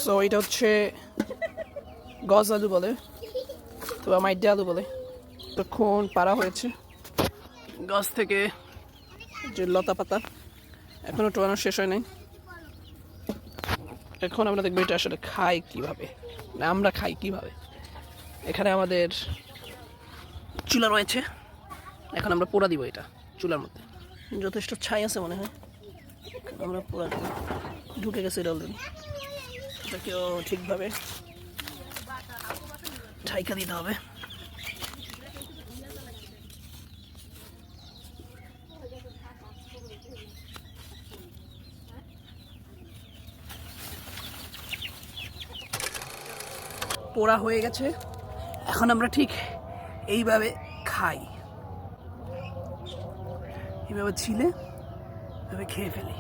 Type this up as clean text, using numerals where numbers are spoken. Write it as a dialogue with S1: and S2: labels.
S1: So এটা হচ্ছে গজ আলু বলে, তো মাইডে আলু বলে। তখন পাড়া হয়েছে গাছ থেকে যে লতা পাতা, এখনো টোয়ানো শেষ হয় নাই। এখন আমরা দেখবো এটা আসলে খাই কিভাবে, না আমরা খাই কিভাবে। এখানে আমাদের চুলা রয়েছে, এখন আমরা পোড়া দিব এটা চুলার মধ্যে। যথেষ্ট ছাই আছে মনে হয়, আমরা পোড়া দিব। ঢুকে গেছে এটা অলরেডি, এটাকেও ঠিকভাবে ঠাইকা দিতে হবে। পোড়া হয়ে গেছে, এখন আমরা ঠিক এইভাবে খাই, এইভাবে ছিলে এভাবে খেয়ে ফেলি।